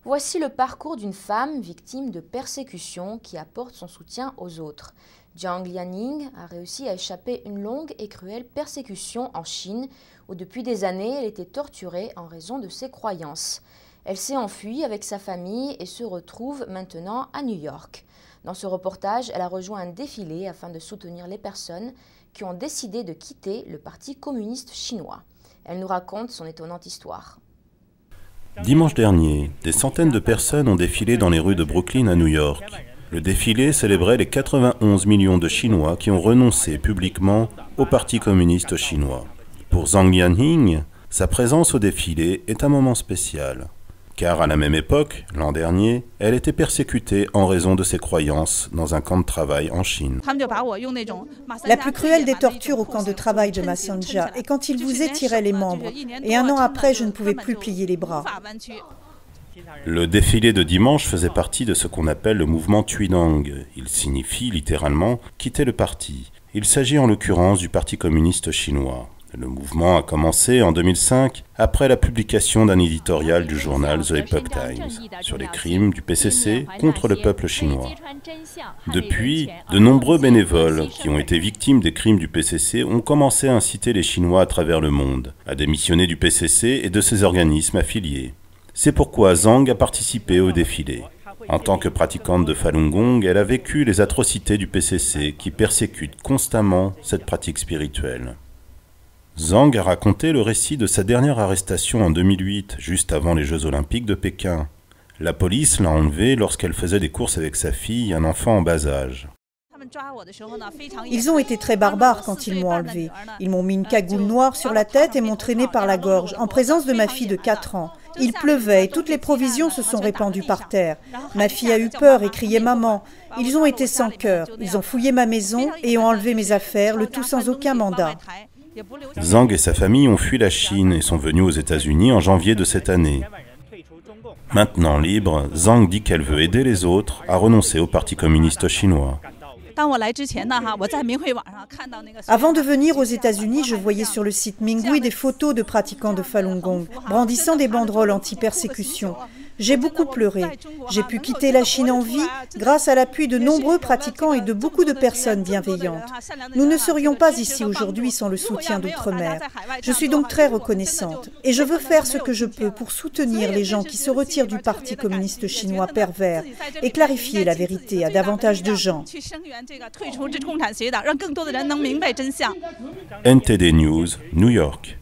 Voici le parcours d'une femme victime de persécution qui apporte son soutien aux autres. Jiang Lianning a réussi à échapper une longue et cruelle persécution en Chine, où depuis des années elle était torturée en raison de ses croyances. Elle s'est enfuie avec sa famille et se retrouve maintenant à New York. Dans ce reportage, elle a rejoint un défilé afin de soutenir les personnes qui ont décidé de quitter le Parti communiste chinois. Elle nous raconte son étonnante histoire. Dimanche dernier, des centaines de personnes ont défilé dans les rues de Brooklyn à New York. Le défilé célébrait les 91 millions de Chinois qui ont renoncé publiquement au Parti communiste chinois. Pour Jiang Lianning, sa présence au défilé est un moment spécial. Car à la même époque, l'an dernier, elle était persécutée en raison de ses croyances dans un camp de travail en Chine. La plus cruelle des tortures au camp de travail de Massanja est quand ils vous étiraient les membres, et un an après, je ne pouvais plus plier les bras. Le défilé de dimanche faisait partie de ce qu'on appelle le mouvement Tuidang. Il signifie littéralement « quitter le parti ». Il s'agit en l'occurrence du Parti communiste chinois. Le mouvement a commencé en 2005 après la publication d'un éditorial du journal The Epoch Times sur les crimes du PCC contre le peuple chinois. Depuis, de nombreux bénévoles qui ont été victimes des crimes du PCC ont commencé à inciter les Chinois à travers le monde à démissionner du PCC et de ses organismes affiliés. C'est pourquoi Jiang a participé au défilé. En tant que pratiquante de Falun Gong, elle a vécu les atrocités du PCC qui persécutent constamment cette pratique spirituelle. Jiang a raconté le récit de sa dernière arrestation en 2008, juste avant les Jeux Olympiques de Pékin. La police l'a enlevée lorsqu'elle faisait des courses avec sa fille, un enfant en bas âge. Ils ont été très barbares quand ils m'ont enlevée. Ils m'ont mis une cagoule noire sur la tête et m'ont traînée par la gorge, en présence de ma fille de 4 ans. Il pleuvait et toutes les provisions se sont répandues par terre. Ma fille a eu peur et criait « maman ». Ils ont été sans cœur. Ils ont fouillé ma maison et ont enlevé mes affaires, le tout sans aucun mandat. Jiang et sa famille ont fui la Chine et sont venus aux États-Unis en janvier de cette année. Maintenant libre, Jiang dit qu'elle veut aider les autres à renoncer au Parti communiste chinois. Avant de venir aux États-Unis, je voyais sur le site Minghui des photos de pratiquants de Falun Gong, brandissant des banderoles anti-persécution. J'ai beaucoup pleuré. J'ai pu quitter la Chine en vie grâce à l'appui de nombreux pratiquants et de beaucoup de personnes bienveillantes. Nous ne serions pas ici aujourd'hui sans le soutien d'outre-mer. Je suis donc très reconnaissante et je veux faire ce que je peux pour soutenir les gens qui se retirent du Parti communiste chinois pervers et clarifier la vérité à davantage de gens. NTD News, New York.